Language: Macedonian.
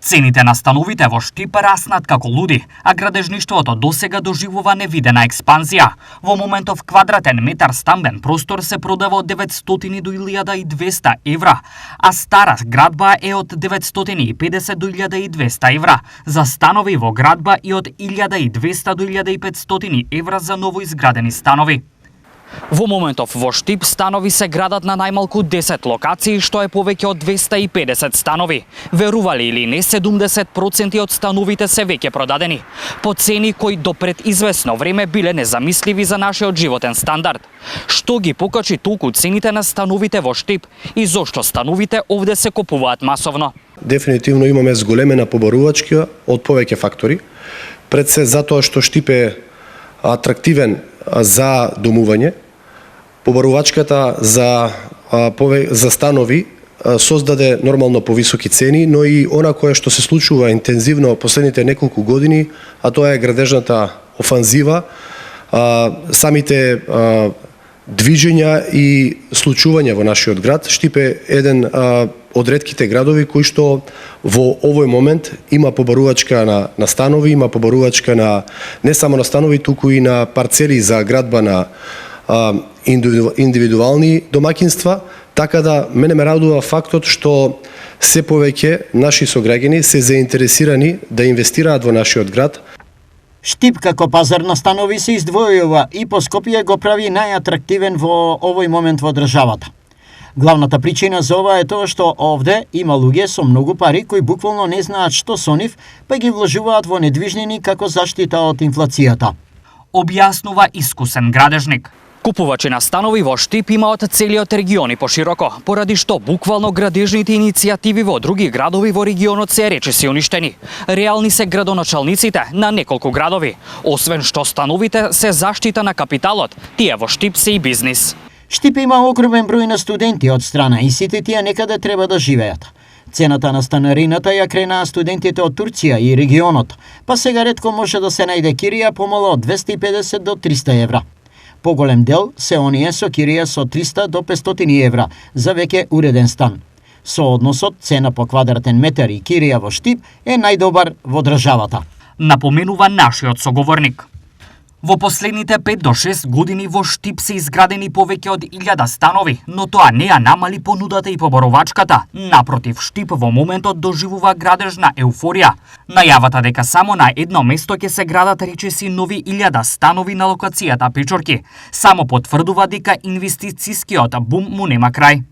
Цените на становите во Штип раснат како луди, а градежништвото досега доживува невидена експанзија. Во моментов квадратен метар стамбен простор се продава од 900 до 1200 евра, а стара градба е од 950 до 1200 евра. За станови во градба и од 1200 до 1500 евра за новоизградени станови. Во моментов во Штип станови се градат на најмалку 10 локации, што е повеќе од 250 станови. Верували или не, 70% од становите се веќе продадени, по цени кои до пред известно време биле незамисливи за нашиот животен стандард. Што ги покачи толку цените на становите во Штип и зошто становите овде се купуваат масовно? Дефинитивно имаме зголемена побарувачка од повеќе фактори. Пред се затоа што Штип е атрактивен за домување. Побарувачката за станови создаде нормално повисоки цени, но и она кое што се случува интензивно последните неколку години, а тоа е градежната офанзива, самите движења и случувања во нашиот град. Штип е еден од ретките градови кои што во овој момент има побарувачка на станови, има побарувачка на не само на станови, туку и на парцели за градба на индивидуални домаќинства, така да мене ме радува фактот што се повеќе наши сограѓани се заинтересирани да инвестираат во нашиот град. Штип како пазар на станови се издвојува и по Скопје го прави најатрактивен во овој момент во државата. Главната причина за ова е тоа што овде има луѓе со многу пари кои буквално не знаат што со нив, па ги вложуваат во недвижнини како заштита од инфлацијата. Објаснува искусен градежник. Купувачи на станови во Штип има од целиот регион и пошироко, поради што буквално градежните иницијативи во други градови во регионот се речиси уништени. Реални се градоначалниците на неколку градови. Освен што становите се заштита на капиталот, тие во Штип се и бизнис. Штип има огромен број на студенти од страна и сите тие некаде треба да живеат. Цената на станарината ја кренаа студентите од Турција и регионот, па сега ретко може да се најде кирија помало од 250 до 300 евра. Поголем дел се оние со кирија со 300 до 500 евра за веќе уреден стан. Соодносот цена по квадратен метар и кирија во Штип е најдобар во државата, напоменува нашиот соговорник. Во последните 5 до 6 години во Штип се изградени повеќе од 1000 станови, но тоа не ја намали понудата и побарувачката. Напротив, Штип во моментот доживува градежна еуфорија. Најавата дека само на едно место ќе се градат речиси нови 1000 станови на локацијата Печорки само потврдува дека инвестицискиот бум му нема крај.